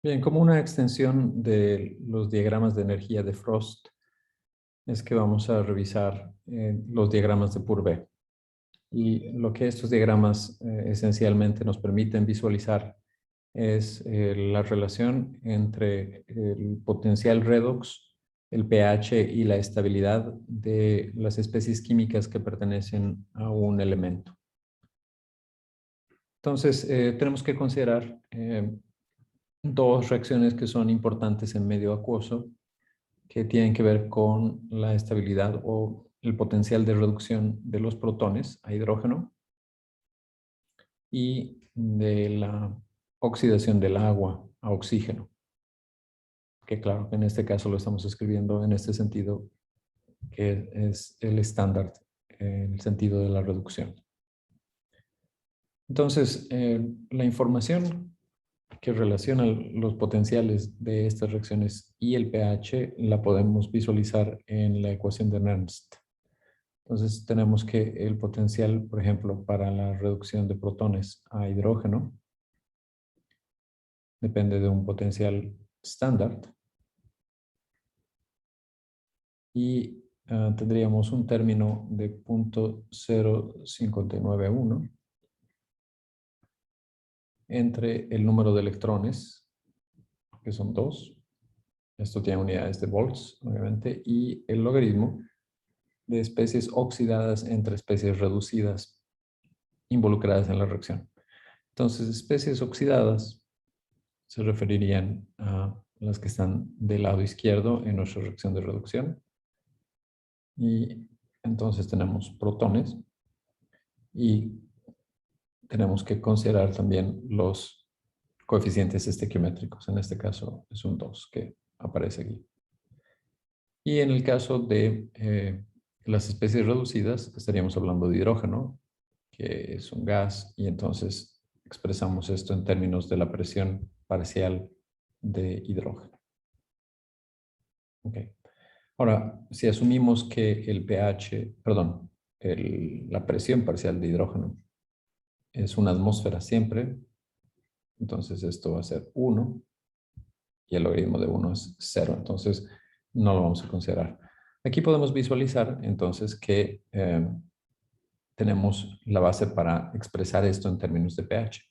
Bien, como una extensión de los diagramas de energía de Frost, es que vamos a revisar los diagramas de Purvé. Y lo que estos diagramas esencialmente nos permiten visualizar es la relación entre el potencial redox, el pH y la estabilidad de las especies químicas que pertenecen a un elemento. Entonces, tenemos que considerar dos reacciones que son importantes en medio acuoso, que tienen que ver con la estabilidad o el potencial de reducción de los protones a hidrógeno y de la oxidación del agua a oxígeno. Que claro, en este caso lo estamos escribiendo en este sentido, que es el estándar en el sentido de la reducción. Entonces, la información que relaciona los potenciales de estas reacciones y el pH la podemos visualizar en la ecuación de Nernst. Entonces tenemos que el potencial, por ejemplo, para la reducción de protones a hidrógeno depende de un potencial estándar y tendríamos un término de 0.0591 entre el número de electrones, que son 2, esto tiene unidades de volts, obviamente, y el logaritmo de especies oxidadas entre especies reducidas involucradas en la reacción. Entonces, especies oxidadas se referirían a las que están del lado izquierdo en nuestra reacción de reducción. Y entonces tenemos protones y tenemos que considerar también los coeficientes estequiométricos. En este caso es un 2 que aparece aquí. Y en el caso de las especies reducidas, estaríamos hablando de hidrógeno, que es un gas, y entonces expresamos esto en términos de la presión parcial de hidrógeno. Okay. Ahora, si asumimos que el pH, perdón, la presión parcial de hidrógeno es una atmósfera siempre, entonces esto va a ser 1 y el logaritmo de 1 es 0, entonces no lo vamos a considerar. Aquí podemos visualizar entonces que tenemos la base para expresar esto en términos de pH.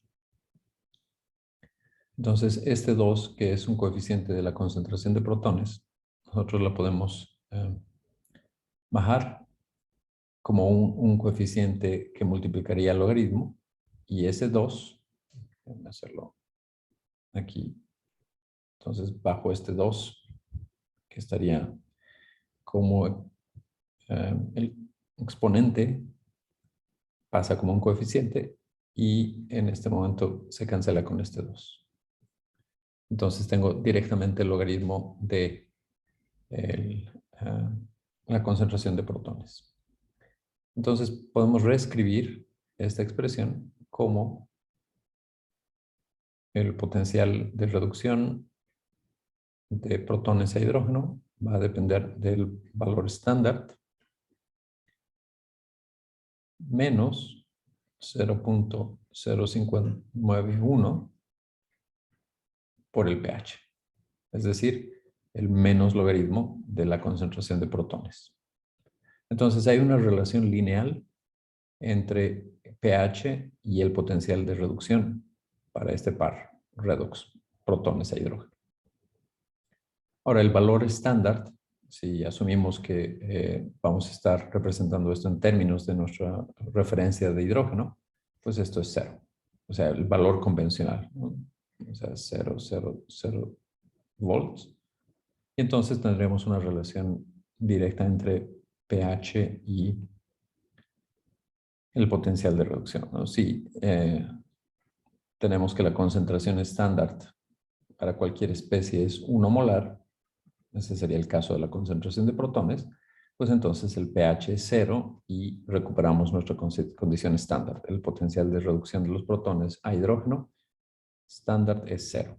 Entonces, este 2, que es un coeficiente de la concentración de protones, nosotros la podemos bajar como un coeficiente que multiplicaría el logaritmo, y ese 2, déjenme hacerlo aquí, entonces bajo este 2, que estaría como el exponente, pasa como un coeficiente, y en este momento se cancela con este 2. Entonces tengo directamente el logaritmo de la concentración de protones. Entonces podemos reescribir esta expresión como el potencial de reducción de protones a hidrógeno va a depender del valor estándar menos 0.0591 por el pH. Es decir, el menos logaritmo de la concentración de protones. Entonces hay una relación lineal entre pH y el potencial de reducción para este par redox, protones a hidrógeno. Ahora, el valor estándar, si asumimos que vamos a estar representando esto en términos de nuestra referencia de hidrógeno, pues esto es 0. O sea, el valor convencional, ¿no? O sea, 0.00 volts. Y entonces tendremos una relación directa entre pH y el potencial de reducción, ¿no? Si tenemos que la concentración estándar para cualquier especie es 1 molar, ese sería el caso de la concentración de protones, pues entonces el pH es 0 y recuperamos nuestra condición estándar. El potencial de reducción de los protones a hidrógeno estándar es 0.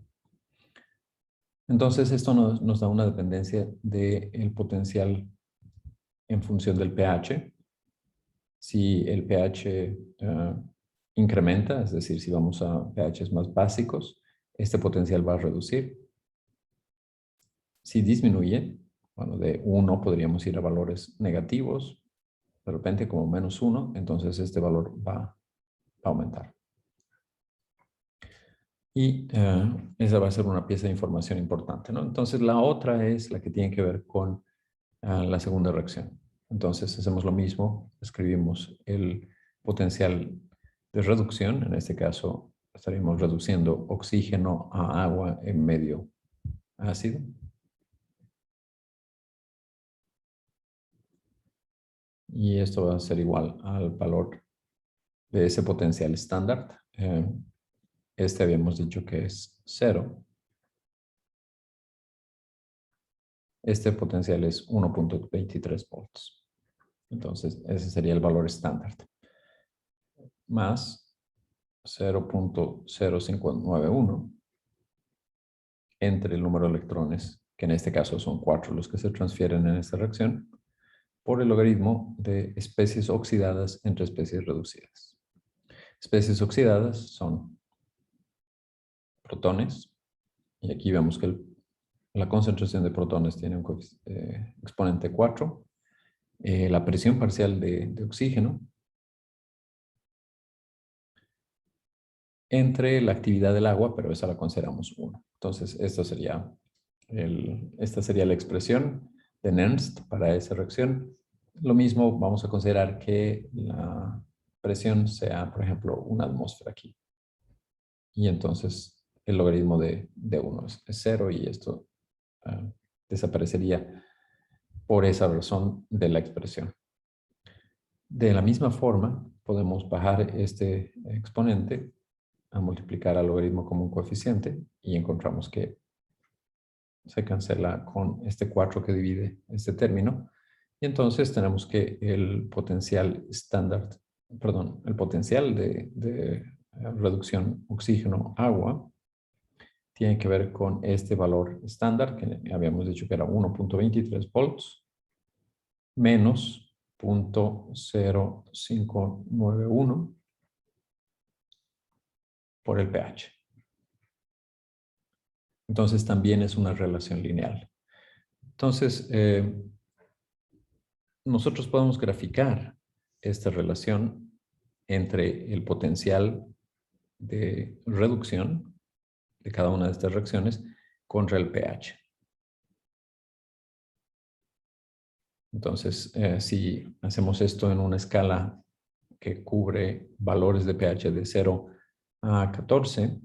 Entonces esto nos da una dependencia del potencial en función del pH. Si el pH incrementa, es decir, si vamos a pHs más básicos, este potencial va a reducir. Si disminuye, bueno, de 1 podríamos ir a valores negativos, de repente como -1, entonces este valor va a aumentar. Y esa va a ser una pieza de información importante, ¿no? Entonces la otra es la que tiene que ver con la segunda reacción. Entonces hacemos lo mismo, escribimos el potencial de reducción, en este caso estaríamos reduciendo oxígeno a agua en medio ácido. Y esto va a ser igual al valor de ese potencial estándar. Este habíamos dicho que es 0. Este potencial es 1.23 volts. Entonces, ese sería el valor estándar. Más 0.0591 entre el número de electrones, que en este caso son 4 los que se transfieren en esta reacción, por el logaritmo de especies oxidadas entre especies reducidas. Especies oxidadas son protones, y aquí vemos que la concentración de protones tiene un exponente 4. La presión parcial de oxígeno entre la actividad del agua, pero esa la consideramos 1. Entonces, esta sería la expresión de Nernst para esa reacción. Lo mismo vamos a considerar que la presión sea, por ejemplo, una atmósfera aquí. Y entonces el logaritmo de 1 es 0 y esto desaparecería por esa razón de la expresión. De la misma forma, podemos bajar este exponente a multiplicar al logaritmo como un coeficiente y encontramos que se cancela con este 4 que divide este término. Y entonces tenemos que el potencial estándar, perdón, el potencial de reducción oxígeno-agua tiene que ver con este valor estándar, que habíamos dicho que era 1.23 volts, menos 0.0591 por el pH. Entonces también es una relación lineal. Entonces, nosotros podemos graficar esta relación entre el potencial de reducción de cada una de estas reacciones contra el pH. Entonces, si hacemos esto en una escala que cubre valores de pH de 0 a 14,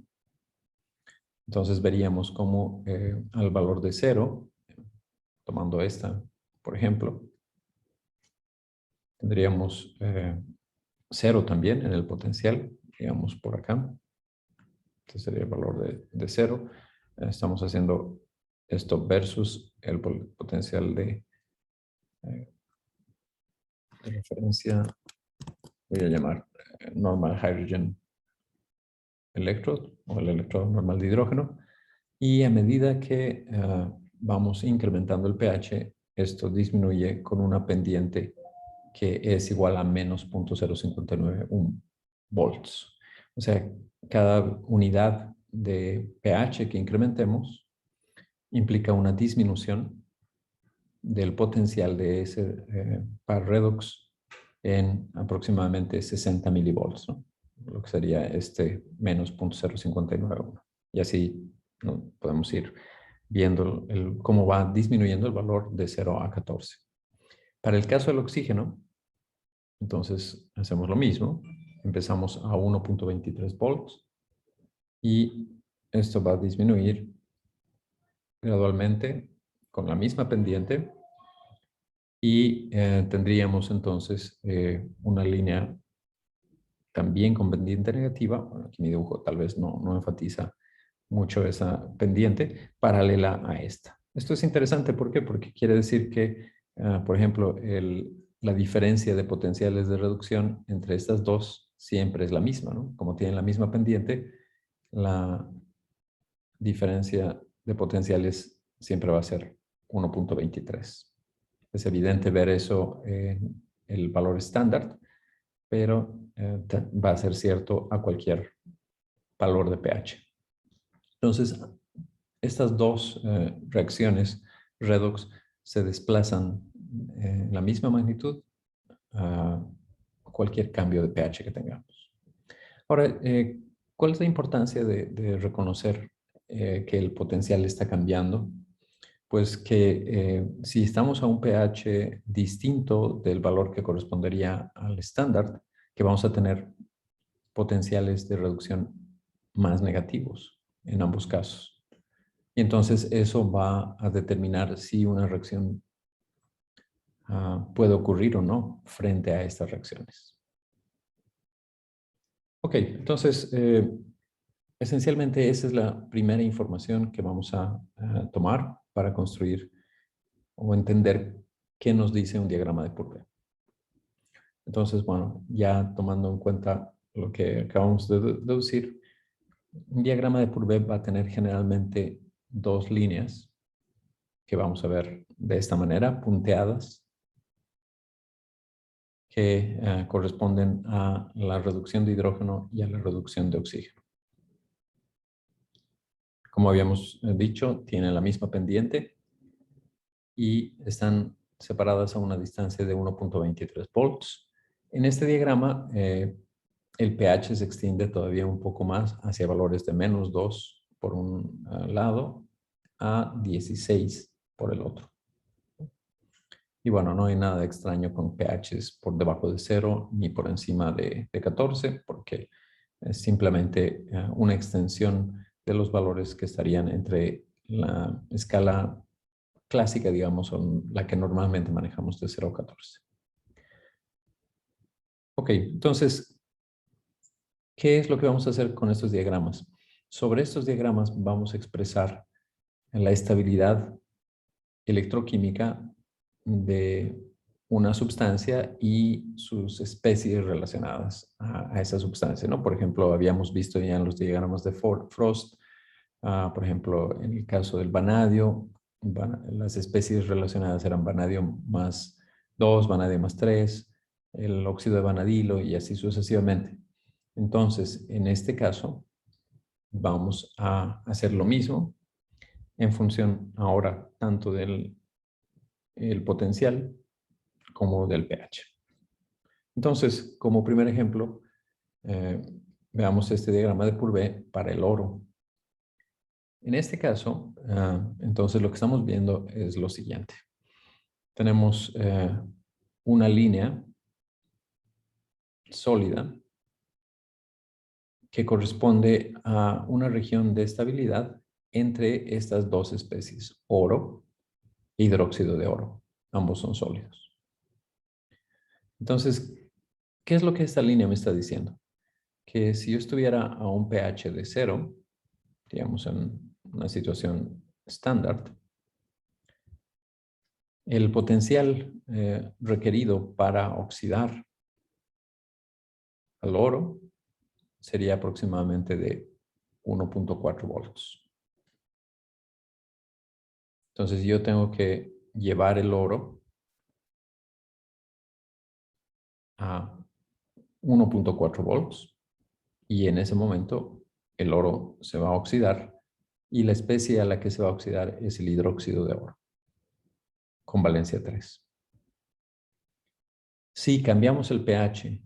entonces veríamos cómo al valor de 0, tomando esta, por ejemplo, tendríamos 0 también en el potencial, digamos por acá. Este sería el valor de 0. Estamos haciendo esto versus el potencial de referencia, voy a llamar normal hydrogen electrode o el electrodo normal de hidrógeno. Y a medida que vamos incrementando el pH, esto disminuye con una pendiente que es igual a menos 0.0591 volts. O sea, cada unidad de pH que incrementemos implica una disminución del potencial de ese par redox en aproximadamente 60 milivolts, ¿no? Lo que sería este menos 0.0591. Y así, ¿no?, podemos ir viendo cómo va disminuyendo el valor de 0 a 14. Para el caso del oxígeno, entonces hacemos lo mismo. Empezamos a 1.23 volts y esto va a disminuir gradualmente con la misma pendiente y tendríamos entonces una línea también con pendiente negativa. Bueno, aquí mi dibujo tal vez no enfatiza mucho esa pendiente, paralela a esta. Esto es interesante, ¿por qué? Porque quiere decir que, por ejemplo, la diferencia de potenciales de reducción entre estas dos siempre es la misma, ¿no? Como tienen la misma pendiente, la diferencia de potenciales siempre va a ser 1.23. Es evidente ver eso en el valor estándar, pero va a ser cierto a cualquier valor de pH. Entonces, estas dos reacciones redox se desplazan en la misma magnitud a cualquier cambio de pH que tengamos. Ahora, ¿cuál es la importancia de reconocer que el potencial está cambiando? Pues que si estamos a un pH distinto del valor que correspondería al estándar, que vamos a tener potenciales de reducción más negativos en ambos casos. Y entonces eso va a determinar si una reacción puede ocurrir o no frente a estas reacciones. Ok, entonces esencialmente esa es la primera información que vamos a tomar para construir o entender qué nos dice un diagrama de Purvé. Entonces, bueno, ya tomando en cuenta lo que acabamos de deducir, un diagrama de Purvé va a tener generalmente dos líneas que vamos a ver de esta manera, punteadas, que corresponden a la reducción de hidrógeno y a la reducción de oxígeno. Como habíamos dicho, tienen la misma pendiente y están separadas a una distancia de 1.23 volts. En este diagrama, el pH se extiende todavía un poco más hacia valores de menos 2 por un lado a 16 por el otro. Y bueno, no hay nada extraño con pHs por debajo de 0 ni por encima de 14, porque es simplemente una extensión de los valores que estarían entre la escala clásica, digamos, o la que normalmente manejamos de 0 a 14. Ok, entonces, ¿qué es lo que vamos a hacer con estos diagramas? Sobre estos diagramas vamos a expresar la estabilidad electroquímica de una sustancia y sus especies relacionadas a esa sustancia, ¿no? Por ejemplo, habíamos visto ya en los diagramas de Frost, por ejemplo, en el caso del vanadio, las especies relacionadas eran vanadio más 2, vanadio más 3, el óxido de vanadilo y así sucesivamente. Entonces, en este caso, vamos a hacer lo mismo en función ahora tanto del el potencial como del pH. Entonces, como primer ejemplo, eh, veamos este diagrama de Purvé para el oro. En este caso, entonces lo que estamos viendo es lo siguiente. Tenemos una línea sólida que corresponde a una región de estabilidad entre estas dos especies, oro e hidróxido de oro. Ambos son sólidos. Entonces, ¿qué es lo que esta línea me está diciendo? Que si yo estuviera a un pH de 0, digamos en una situación estándar, el potencial requerido para oxidar al oro sería aproximadamente de 1.4 volts. Entonces yo tengo que llevar el oro a 1.4 volts y en ese momento el oro se va a oxidar y la especie a la que se va a oxidar es el hidróxido de oro con valencia 3. Si cambiamos el pH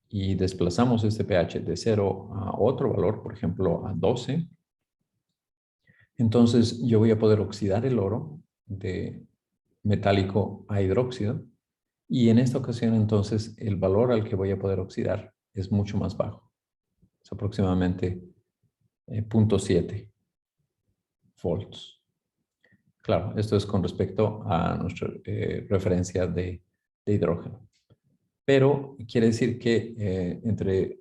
y desplazamos este pH de 0 a otro valor, por ejemplo a 12, entonces yo voy a poder oxidar el oro de metálico a hidróxido y en esta ocasión entonces el valor al que voy a poder oxidar es mucho más bajo. Es aproximadamente 0.7 volts. Claro, esto es con respecto a nuestra referencia de hidrógeno. Pero quiere decir que entre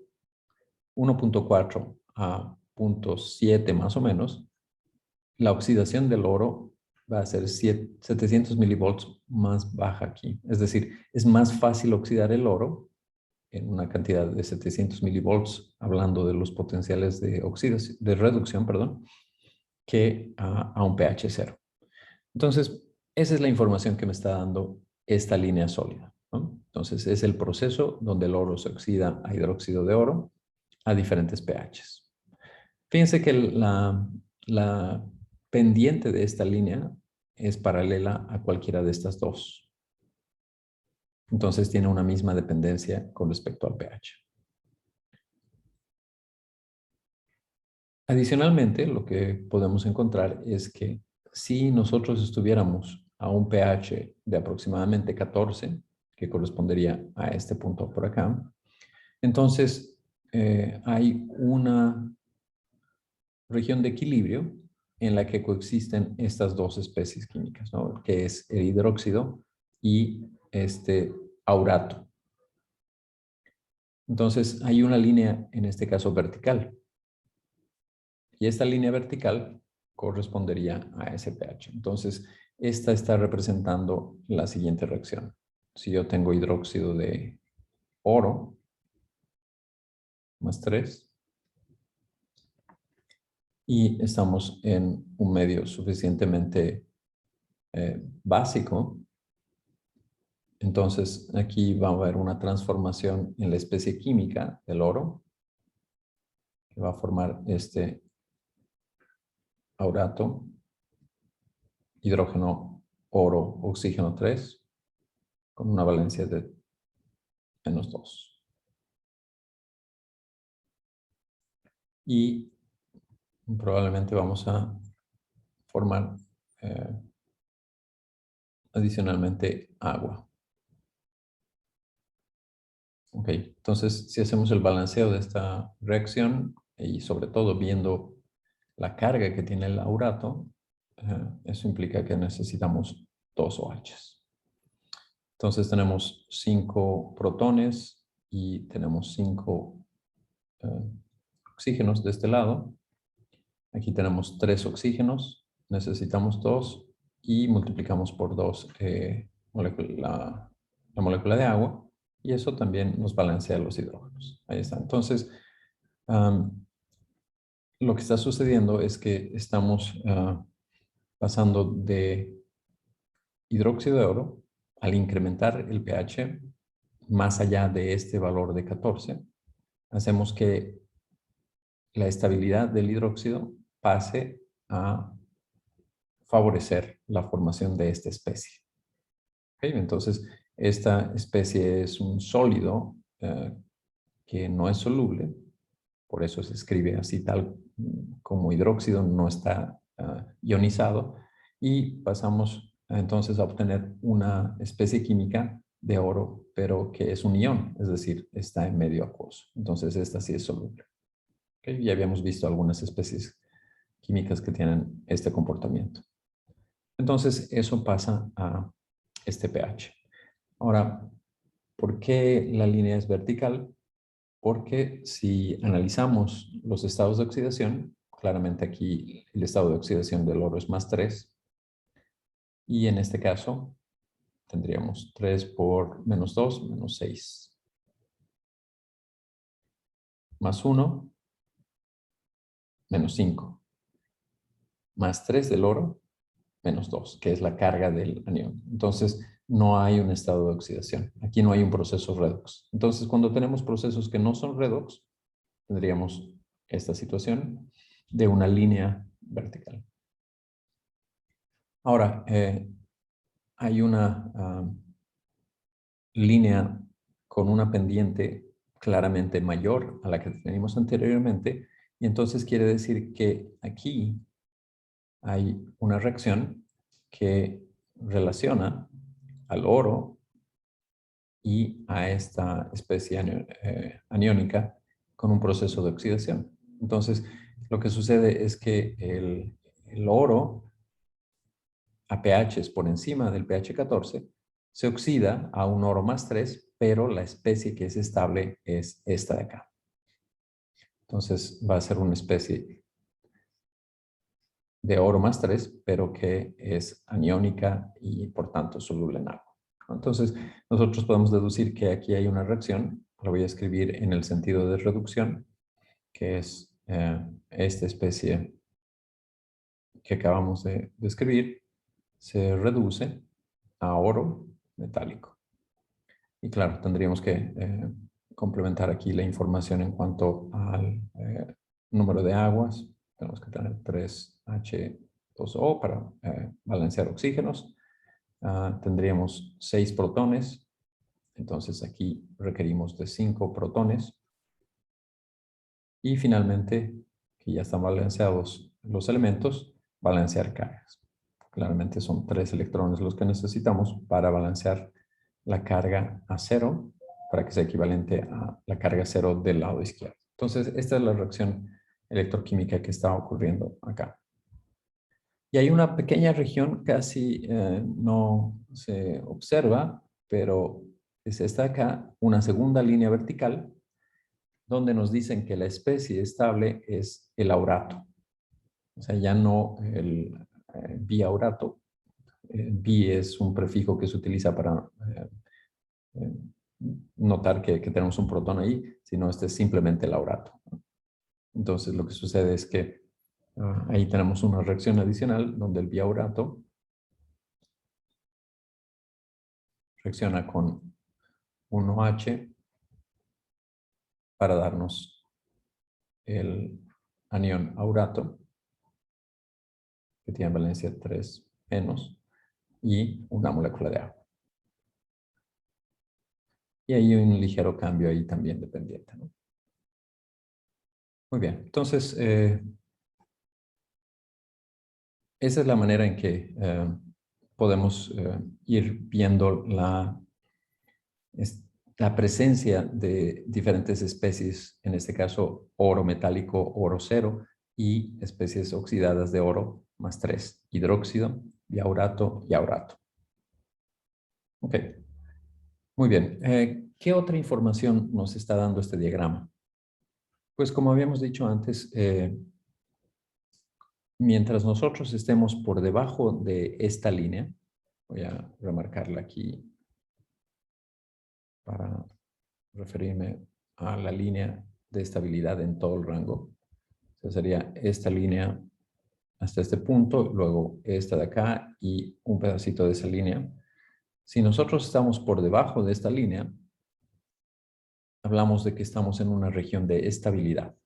1.4 a 0.7 más o menos, la oxidación del oro va a ser 700 milivolts más baja aquí. Es decir, es más fácil oxidar el oro en una cantidad de 700 milivolts, hablando de los potenciales de oxidación, de reducción, perdón, que a un pH 0. Entonces, esa es la información que me está dando esta línea sólida, ¿no? Entonces, es el proceso donde el oro se oxida a hidróxido de oro a diferentes pHs. Fíjense que la la pendiente de esta línea es paralela a cualquiera de estas dos. Entonces tiene una misma dependencia con respecto al pH. Adicionalmente, lo que podemos encontrar es que si nosotros estuviéramos a un pH de aproximadamente 14, que correspondería a este punto por acá, entonces hay una región de equilibrio en la que coexisten estas dos especies químicas, ¿no? Que es el hidróxido y este aurato. Entonces hay una línea, en este caso vertical, y esta línea vertical correspondería a ese pH. Entonces, esta está representando la siguiente reacción. Si yo tengo hidróxido de oro más 3 y estamos en un medio suficientemente básico, entonces aquí va a haber una transformación en la especie química del oro, que va a formar este aurato, hidrógeno, oro, oxígeno 3, con una valencia de -2. Y probablemente vamos a formar adicionalmente agua. Ok, entonces si hacemos el balanceo de esta reacción y sobre todo viendo la carga que tiene el aurato, eso implica que necesitamos 2 OHs. Entonces tenemos 5 protones y tenemos 5 oxígenos de este lado. Aquí tenemos 3 oxígenos, necesitamos 2 y multiplicamos por 2 la molécula de agua y eso también nos balancea los hidrógenos. Ahí está. Entonces, lo que está sucediendo es que estamos pasando de hidróxido de oro al incrementar el pH más allá de este valor de 14, hacemos que la estabilidad del hidróxido pase a favorecer la formación de esta especie. ¿Okay? Entonces, esta especie es un sólido que no es soluble, por eso se escribe así tal como hidróxido, no está ionizado, y pasamos entonces a obtener una especie química de oro, pero que es un ion, es decir, está en medio acuoso. Entonces, esta sí es soluble. ¿Okay? Ya habíamos visto algunas especies químicas que tienen este comportamiento. Entonces, eso pasa a este pH. Ahora, ¿por qué la línea es vertical? Porque si analizamos los estados de oxidación, claramente aquí el estado de oxidación del oro es más 3, y en este caso tendríamos 3 por -2, -6, más 1, -5, más 3 del oro, -2, que es la carga del anión. Entonces, no hay un estado de oxidación. Aquí no hay un proceso redox. Entonces, cuando tenemos procesos que no son redox, tendríamos esta situación de una línea vertical. Ahora, hay una línea con una pendiente claramente mayor a la que teníamos anteriormente, y entonces quiere decir que aquí hay una reacción que relaciona al oro y a esta especie aniónica con un proceso de oxidación. Entonces, lo que sucede es que el oro a pHs por encima del pH 14 se oxida a un oro más 3, pero la especie que es estable es esta de acá. Entonces va a ser una especie de oro más 3, pero que es aniónica y por tanto soluble en agua. Entonces nosotros podemos deducir que aquí hay una reacción, lo voy a escribir en el sentido de reducción, que es esta especie que acabamos de escribir, se reduce a oro metálico. Y claro, tendríamos que complementar aquí la información en cuanto al número de aguas tenemos que tener 3H2O para balancear oxígenos. Tendríamos 6 protones. Entonces aquí requerimos de 5 protones. Y finalmente, que ya están balanceados los elementos, balancear cargas. Claramente son 3 electrones los que necesitamos para balancear la carga a 0, para que sea equivalente a la carga 0 del lado izquierdo. Entonces, esta es la reacción electroquímica que está ocurriendo acá. Y hay una pequeña región, casi no se observa, pero es esta acá, una segunda línea vertical, donde nos dicen que la especie estable es el aurato. O sea, ya no el biaurato. Bi es un prefijo que se utiliza para notar que tenemos un protón ahí, sino este es simplemente el aurato. Entonces, lo que sucede es que ahí tenemos una reacción adicional donde el biaurato reacciona con 1H para darnos el anión aurato, que tiene valencia 3 menos, y una molécula de agua. Y hay un ligero cambio ahí también dependiente, ¿no? Muy bien, entonces, esa es la manera en que podemos ir viendo la presencia de diferentes especies, en este caso oro metálico, oro cero, y especies oxidadas de oro más 3, hidróxido, biaurato y aurato. Ok, muy bien. ¿Qué otra información nos está dando este diagrama? Pues como habíamos dicho antes, mientras nosotros estemos por debajo de esta línea, voy a remarcarla aquí para referirme a la línea de estabilidad en todo el rango. O sea, sería esta línea hasta este punto, luego esta de acá y un pedacito de esa línea. Si nosotros estamos por debajo de esta línea, hablamos de que estamos en una región de estabilidad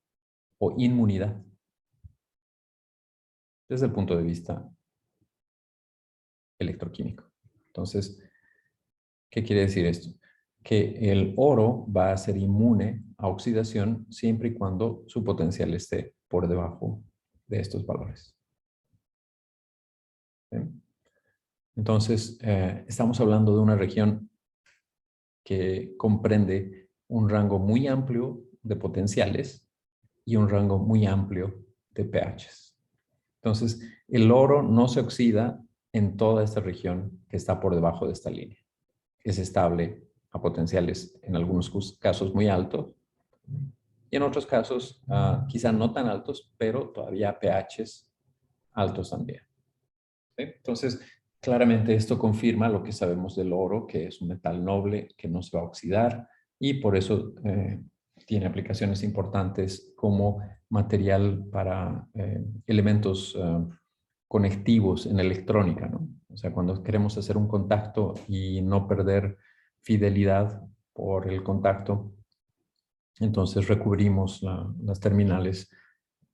o inmunidad desde el punto de vista electroquímico. Entonces, ¿qué quiere decir esto? Que el oro va a ser inmune a oxidación siempre y cuando su potencial esté por debajo de estos valores. ¿Sí? Entonces, estamos hablando de una región que comprende un rango muy amplio de potenciales y un rango muy amplio de pHs. Entonces, el oro no se oxida en toda esta región que está por debajo de esta línea. Es estable a potenciales en algunos casos muy altos y en otros casos quizá no tan altos, pero todavía pHs altos también. ¿Sí? Entonces, claramente esto confirma lo que sabemos del oro, que es un metal noble que no se va a oxidar y por eso tiene aplicaciones importantes como material para elementos conectivos en electrónica, ¿no? O sea, cuando queremos hacer un contacto y no perder fidelidad por el contacto, entonces recubrimos las terminales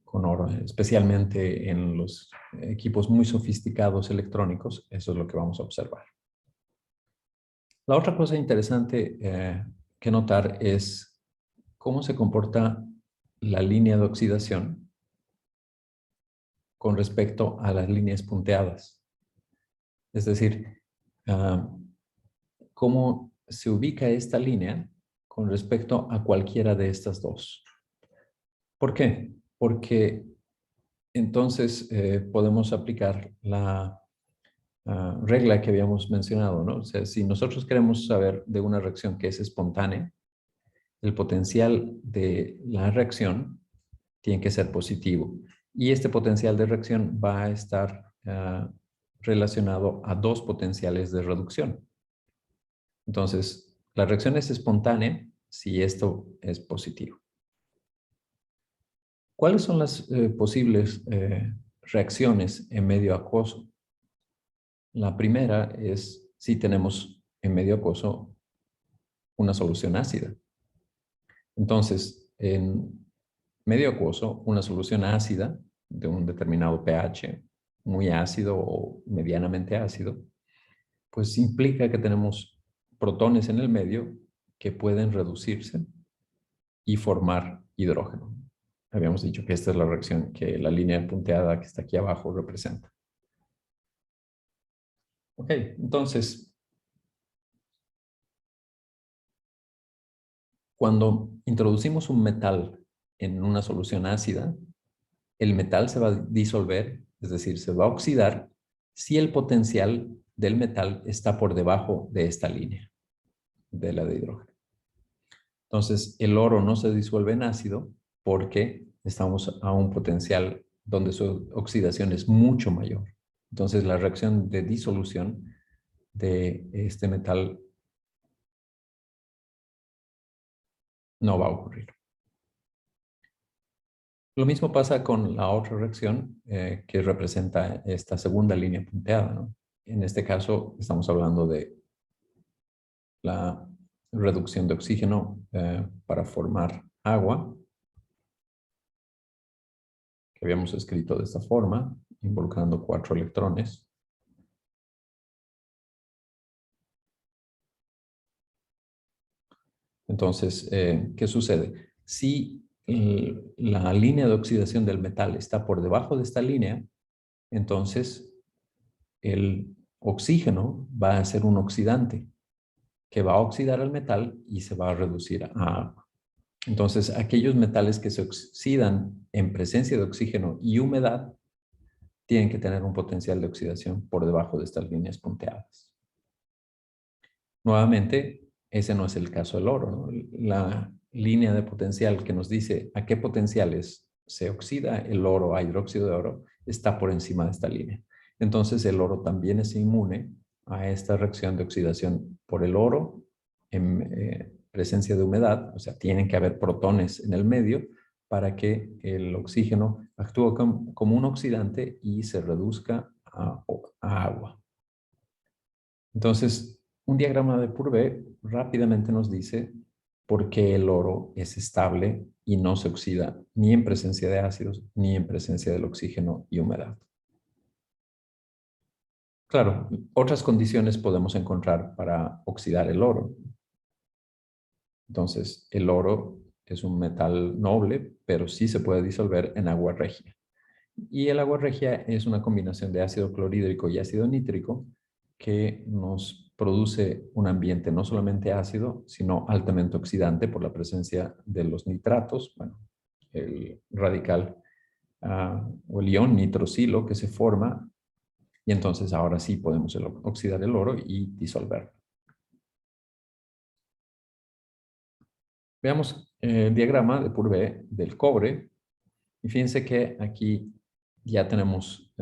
con oro, especialmente en los equipos muy sofisticados electrónicos. Eso es lo que vamos a observar. La otra cosa interesante que notar es cómo se comporta la línea de oxidación con respecto a las líneas punteadas. Es decir, cómo se ubica esta línea con respecto a cualquiera de estas dos. ¿Por qué? Porque entonces podemos aplicar la regla que habíamos mencionado, ¿no? O sea, si nosotros queremos saber de una reacción que es espontánea, el potencial de la reacción tiene que ser positivo. Y este potencial de reacción va a estar relacionado a dos potenciales de reducción. Entonces, la reacción es espontánea si esto es positivo. ¿Cuáles son las posibles reacciones en medio acuoso? La primera es si tenemos en medio acuoso una solución ácida. Entonces, en medio acuoso, una solución ácida de un determinado pH, muy ácido o medianamente ácido, pues implica que tenemos protones en el medio que pueden reducirse y formar hidrógeno. Habíamos dicho que esta es la reacción que la línea punteada que está aquí abajo representa. Ok, entonces, cuando introducimos un metal en una solución ácida, el metal se va a disolver, es decir, se va a oxidar si el potencial del metal está por debajo de esta línea, de la de hidrógeno. Entonces, el oro no se disuelve en ácido porque estamos a un potencial donde su oxidación es mucho mayor. Entonces, la reacción de disolución de este metal no va a ocurrir. Lo mismo pasa con la otra reacción que representa esta segunda línea punteada, ¿no? En este caso, estamos hablando de la reducción de oxígeno para formar agua, que habíamos escrito de esta forma, involucrando 4 electrones. Entonces, ¿qué sucede? Si la línea de oxidación del metal está por debajo de esta línea, entonces el oxígeno va a ser un oxidante que va a oxidar el metal y se va a reducir a agua. Entonces, aquellos metales que se oxidan en presencia de oxígeno y humedad tienen que tener un potencial de oxidación por debajo de estas líneas punteadas. Nuevamente, ese no es el caso del oro, ¿no? La línea de potencial que nos dice a qué potenciales se oxida el oro a hidróxido de oro está por encima de esta línea. Entonces, el oro también es inmune a esta reacción de oxidación por el oro en presencia de humedad, o sea, tienen que haber protones en el medio para que el oxígeno actúe como un oxidante y se reduzca a agua. Entonces, un diagrama de Purvé rápidamente nos dice por qué el oro es estable y no se oxida ni en presencia de ácidos ni en presencia del oxígeno y humedad. Claro, otras condiciones podemos encontrar para oxidar el oro. Entonces, el oro es un metal noble, pero sí se puede disolver en agua regia. Y el agua regia es una combinación de ácido clorhídrico y ácido nítrico que nos produce un ambiente no solamente ácido, sino altamente oxidante por la presencia de los nitratos, bueno, el radical o el ion nitrosilo que se forma, y entonces ahora sí podemos oxidar el oro y disolverlo. Veamos el diagrama de Purvé del cobre, y fíjense que aquí ya tenemos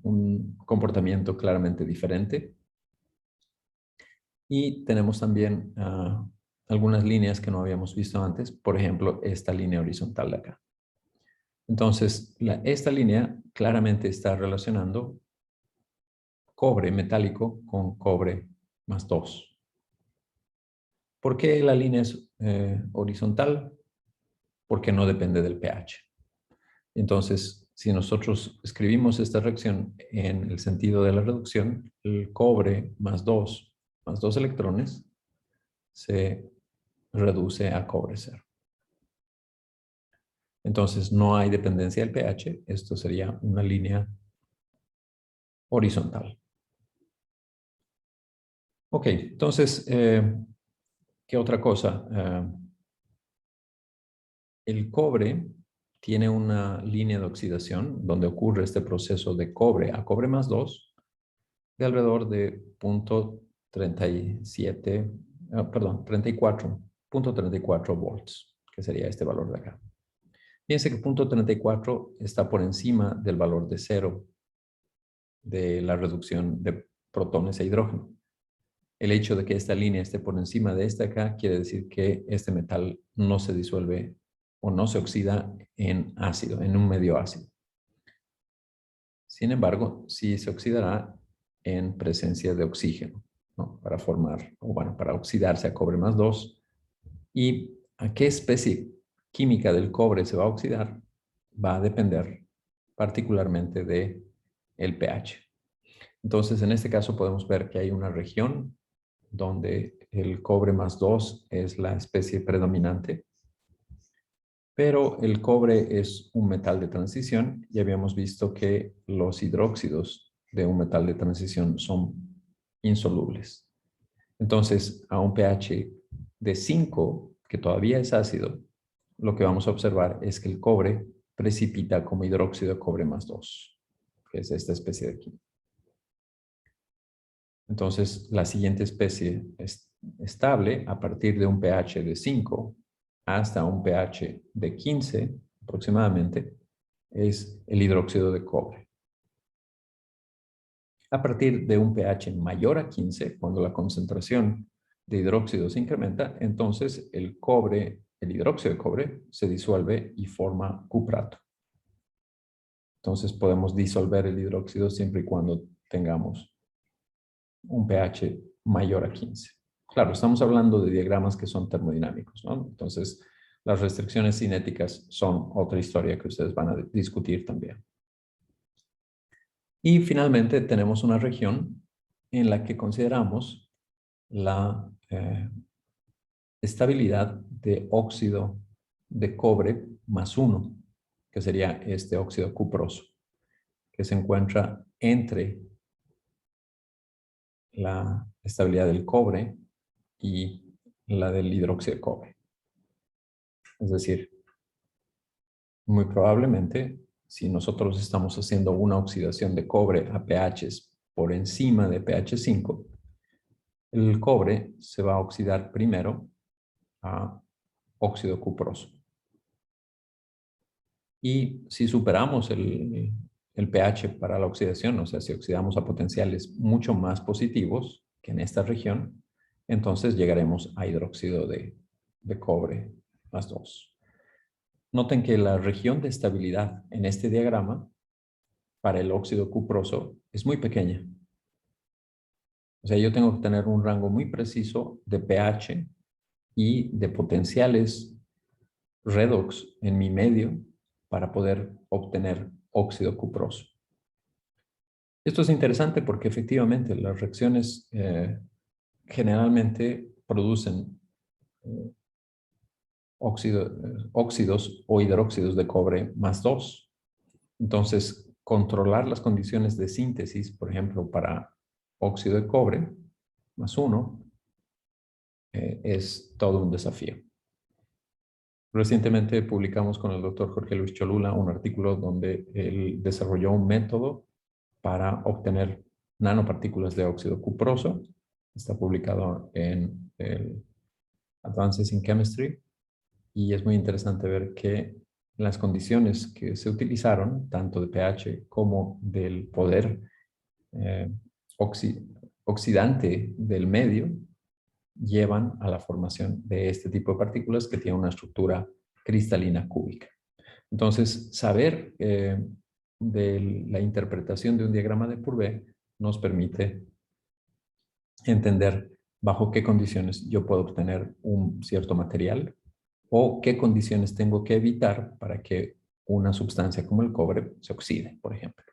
un comportamiento claramente diferente. Y tenemos también algunas líneas que no habíamos visto antes. Por ejemplo, esta línea horizontal de acá. Entonces, esta línea claramente está relacionando cobre metálico con cobre más 2. ¿Por qué la línea es horizontal? Porque no depende del pH. Entonces, si nosotros escribimos esta reacción en el sentido de la reducción, el cobre más 2 electrones se reduce a cobre 0. Entonces, no hay dependencia del pH. Esto sería una línea horizontal. Ok, entonces, ¿qué otra cosa? El cobre tiene una línea de oxidación donde ocurre este proceso de cobre a cobre más 2 de alrededor de 0.37, perdón, 34 volts, que sería este valor de acá. Fíjense que 0.34 está por encima del valor de 0 de la reducción de protones e hidrógeno. El hecho de que esta línea esté por encima de esta acá quiere decir que este metal no se disuelve o no se oxida en ácido, en un medio ácido. Sin embargo, sí se oxidará en presencia de oxígeno, ¿no? Para formar, o bueno, para oxidarse a cobre más 2. ¿Y a qué especie química del cobre se va a oxidar? Va a depender particularmente de el pH. Entonces, en este caso podemos ver que hay una región donde el cobre más 2 es la especie predominante, pero el cobre es un metal de transición y habíamos visto que los hidróxidos de un metal de transición son insolubles. Entonces, a un pH de 5, que todavía es ácido, lo que vamos a observar es que el cobre precipita como hidróxido de cobre más 2, que es esta especie de aquí. Entonces, la siguiente especie es estable a partir de un pH de 5 hasta un pH de 15 aproximadamente, es el hidróxido de cobre. A partir de un pH mayor a 15, cuando la concentración de hidróxido se incrementa, entonces el hidróxido de cobre se disuelve y forma cuprato. Entonces podemos disolver el hidróxido siempre y cuando tengamos un pH mayor a 15. Claro, estamos hablando de diagramas que son termodinámicos, ¿no? Entonces, las restricciones cinéticas son otra historia que ustedes van a discutir también. Y finalmente tenemos una región en la que consideramos la estabilidad de óxido de cobre más 1, que sería este óxido cuproso, que se encuentra entre la estabilidad del cobre y la del hidróxido de cobre. Es decir, muy probablemente, si nosotros estamos haciendo una oxidación de cobre a pHs por encima de pH 5, el cobre se va a oxidar primero a óxido cuproso. Y si superamos el pH para la oxidación, o sea, si oxidamos a potenciales mucho más positivos que en esta región, entonces llegaremos a hidróxido de cobre más 2. Noten que la región de estabilidad en este diagrama para el óxido cuproso es muy pequeña. O sea, yo tengo que tener un rango muy preciso de pH y de potenciales redox en mi medio para poder obtener óxido cuproso. Esto es interesante porque efectivamente las reacciones generalmente producen óxidos o hidróxidos de cobre más 2. Entonces, controlar las condiciones de síntesis, por ejemplo, para óxido de cobre más 1, es todo un desafío. Recientemente publicamos con el doctor Jorge Luis Cholula un artículo donde él desarrolló un método para obtener nanopartículas de óxido cuproso. Está publicado en el Advances in Chemistry y es muy interesante ver que las condiciones que se utilizaron, tanto de pH como del poder oxidante del medio, llevan a la formación de este tipo de partículas que tienen una estructura cristalina cúbica. Entonces, saber de la interpretación de un diagrama de Purvé nos permite entender bajo qué condiciones yo puedo obtener un cierto material o qué condiciones tengo que evitar para que una sustancia como el cobre se oxide, por ejemplo.